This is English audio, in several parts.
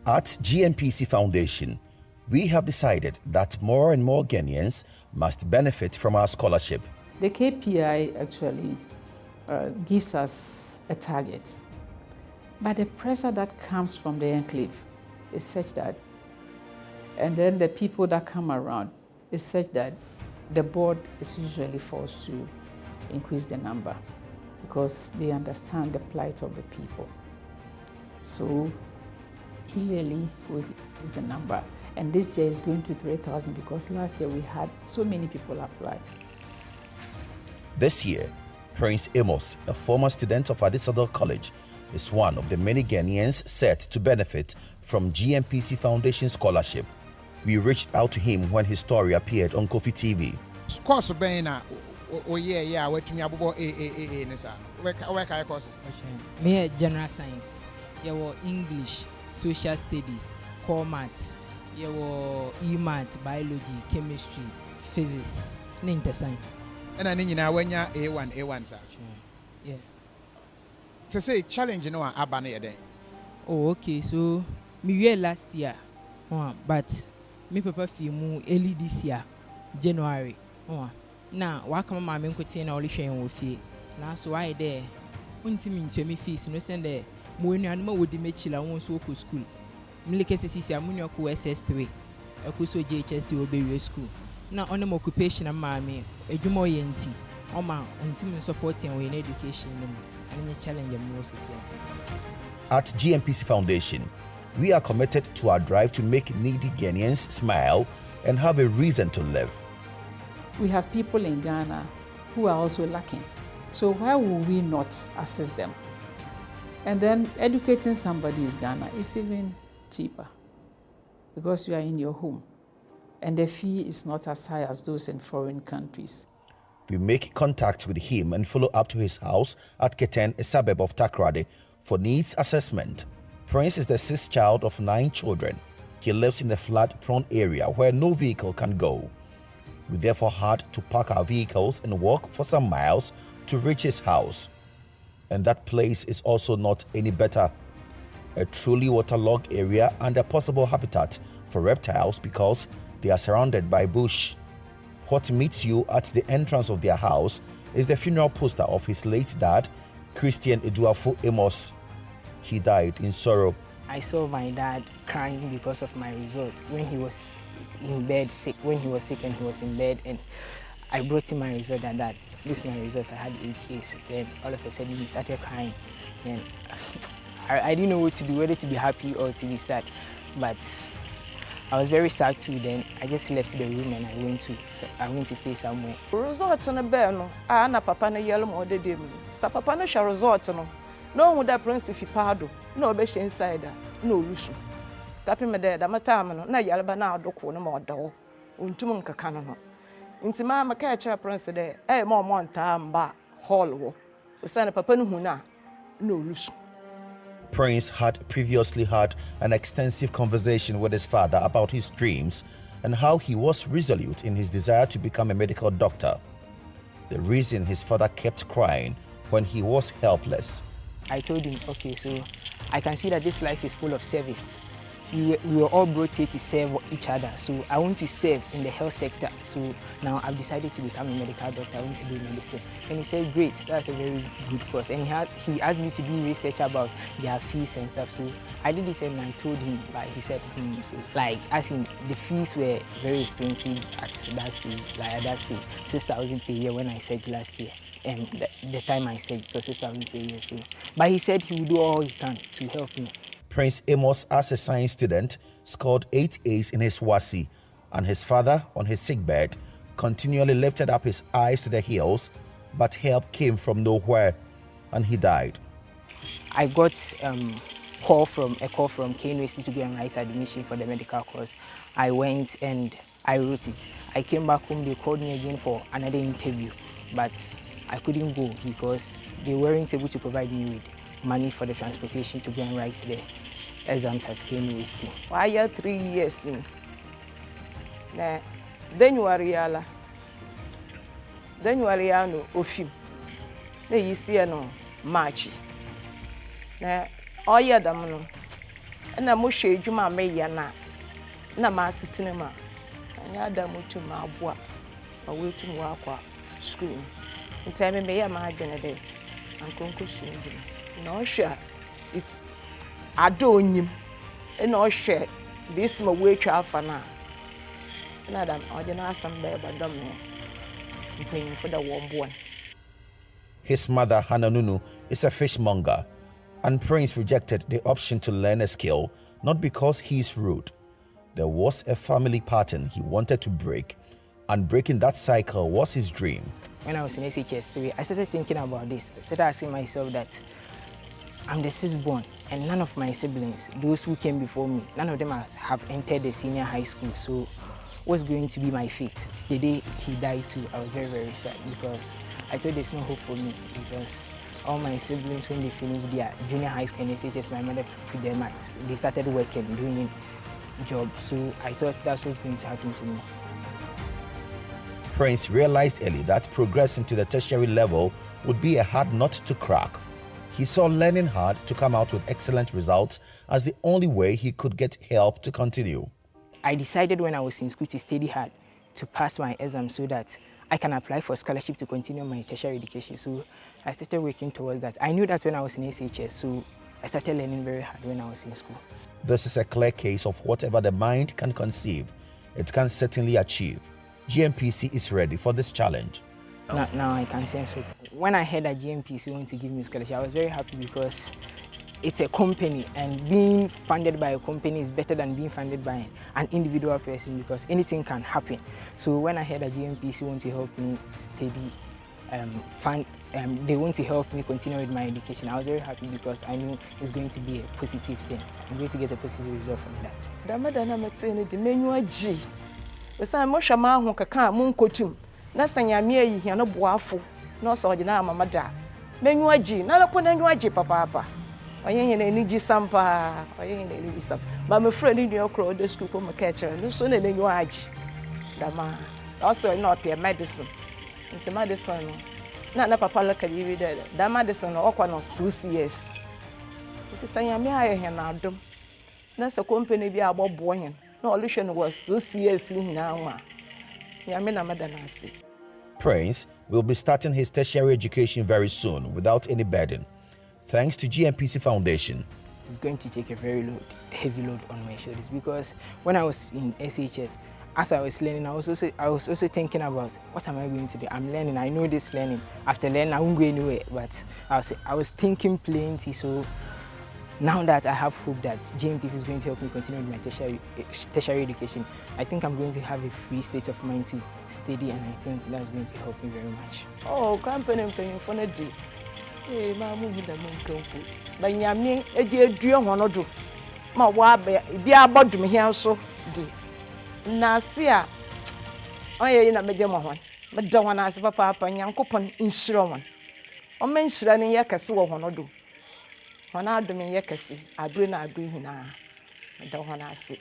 At GNPC Foundation, we have decided that more and more Ghanaians must benefit from our scholarship. The KPI actually gives us a target, but the pressure that comes from the enclave is such that, and then the people that come around is such that the board is usually forced to increase the number because they understand the plight of the people. So yearly we increase the number, and this year is going to 3,000 because last year we had so many people apply. This year, Prince Amos, a former student of Addis College, is one of the many Ghanaians set to benefit from GNPC Foundation scholarship. We reached out to him when his story appeared on Kofi TV. Course being where to me about where courses? Me general science, English, social studies, core maths, e-maths, biology, chemistry, physics, and science. And I need when you're A1, sir. Yeah. So say challenge, Abane then. Oh, okay. So me last year, but me papa feel mu early this year, January. Now, why come my men could say na only share with you? Now, so I there. Until me to me fees, no send there. More than more would make chila won't walk to school. Milk SSC, I'm going to SS3. I could so JHS to obey school. Now, on the occupation of mammy, a jumo yenti, or ma, until supporting in education, and the challenge of Moses here. At GNPC Foundation, we are committed to our drive to make needy Ghanaians smile and have a reason to live. We have people in Ghana who are also lacking. So why would we not assist them? And then educating somebody in Ghana is even cheaper because you are in your home and the fee is not as high as those in foreign countries. We make contact with him and follow up to his house at Keten, a suburb of Takoradi, for needs assessment. Prince is the sixth child of 9 children. He lives in a flood-prone area where no vehicle can go. We therefore had to park our vehicles and walk for some miles to reach his house. And that place is also not any better. A truly waterlogged area and a possible habitat for reptiles because they are surrounded by bush. What meets you at the entrance of their house is the funeral poster of his late dad, Christian Eduafo Amos. He died in sorrow. I saw my dad crying because of my results when he was in bed sick, and he was in bed, and I brought him my result and that this is my result. I had 8 A's. Then all of a sudden he started crying, and I didn't know what to do, whether to be happy or to be sad. But I was very sad too. Then I just left the room and I went to stay somewhere. Result on a bell, no. Na papa na yellow more the day. Sa papa na share result no. No one that prince if you pardon. No be inside. No lusu. Tapi me there da matama no na yalba na adoko no mo dawo untum nkaka no nti ma ka kira prince there mo nta mba hall wo usana papa no hu na no lusu. Prince had previously had an extensive conversation with his father about his dreams and how he was resolute in his desire to become a medical doctor. The reason his father kept crying when he was helpless. I told him, okay, so I can see that this life is full of service. We were all brought here to serve each other. So I want to serve in the health sector. So now I've decided to become a medical doctor. I want to do medicine. And he said, great, that's a very good course. And he asked me to do research about their fees and stuff. So I did this and I told him, but he said, so like asking, the fees were very expensive at that stage, like at that stage, 6,000 per year when I said last year. And the time I said, so 6,000 per year. So, but he said he would do all he can to help me. Prince Amos, as a science student, scored 8 A's in his WASI, and his father, on his sickbed, continually lifted up his eyes to the hills, but help came from nowhere, and he died. I got a call from KNUST to go and write admission for the medical course. I went and I wrote it. I came back home, they called me again for another interview, but I couldn't go because they weren't able to provide me with money for the transportation to go and write the exams at KNUST. I had 3 years in. Then you are real. Then you are real ofim. Then you see no March. All year damn no. na mo hwe adwuma me ye na ma sitine ma anya ada mo tu ma aboa ba wetu mo akwa school nti me ye ma adwene de ankonko sungu na o hwe it's ado onyim na o hwe this ma wetu afa na adam o de na asam be ba dom me mpanyim for the warm born. His mother, Hananunu, is a fishmonger, and Prince rejected the option to learn a skill, not because he is rude. There was a family pattern he wanted to break, and breaking that cycle was his dream. When I was in SHS3, I started thinking about this. I started asking myself that I'm the sixth born, and none of my siblings, those who came before me, none of them have entered the senior high school. So what's going to be my fate? The day he died too, I was very, very sad because I thought there's no hope for me because all my siblings, when they finished their junior high school and SHS, my mother put them at, they started working, doing a job. So I thought that's what's going to happen to me. Prince realized early that progressing to the tertiary level would be a hard nut to crack. He saw learning hard to come out with excellent results as the only way he could get help to continue. I decided when I was in school to study hard to pass my exam so that I can apply for scholarship to continue my tertiary education. So I started working towards that. I knew that when I was in SHS, so I started learning very hard when I was in school. This is a clear case of whatever the mind can conceive, it can certainly achieve. GNPC is ready for this challenge. Now I can sense it. When I heard that GNPC wanted to give me scholarship, I was very happy because it's a company, and being funded by a company is better than being funded by an individual person because anything can happen. So when I heard that GNPC want to help me study, they want to help me continue with my education, I was very happy because I knew it's going to be a positive thing. I'm going to get a positive result from that. Damadana metene de menyu agi. Besa mo hwa ma ho kaka mo nkotum. Na sanyame ayi hia no boafo. Na so ogina amamada. Menyu agi, na lepo na menyu agi papa. Oyen na eniji sampa, oyen na eniji sam. Ba me friend ni okro the school ko me catcher. No so na menyu agi. Dama. Also not pay medicine. Into medicine. Na papa look at you there. That medicine okwa no 6 years. It sanyame ayi hia na adom. Na so company bi abobo hen. No solution was 6 years now. Prince will be starting his tertiary education very soon without any burden, thanks to GNPC Foundation. It's going to take a very heavy load on my shoulders because when I was in SHS, as I was learning, I was also thinking about what am I going to do? I'm learning, I know this learning. After learning, I won't go anywhere, but I was thinking plenty. So now that I have hope that GNPC is going to help me continue with my tertiary education, I think I'm going to have a free state of mind to study, and I think that's going to help me very much. Oh, company paying for a day. Hey, Mamma, with the moon company. But Yami, a dear dear one or do. My wabe, be about me here so deep. Nasia, I ain't a major one, but don't want to ask Papa and young coupon in Shroman. Or mention any yakas one or do. When I do me yakasi, I bring him now. I don't want to see.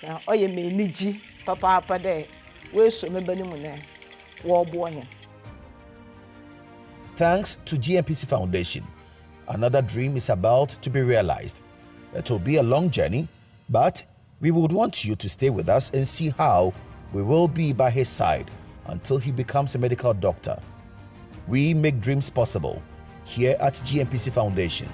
Now, oh, you may need Papa there. Where's so many money? War boy. Thanks to GNPC Foundation, another dream is about to be realized. It will be a long journey, but we would want you to stay with us and see how we will be by his side until he becomes a medical doctor. We make dreams possible here at GNPC Foundation.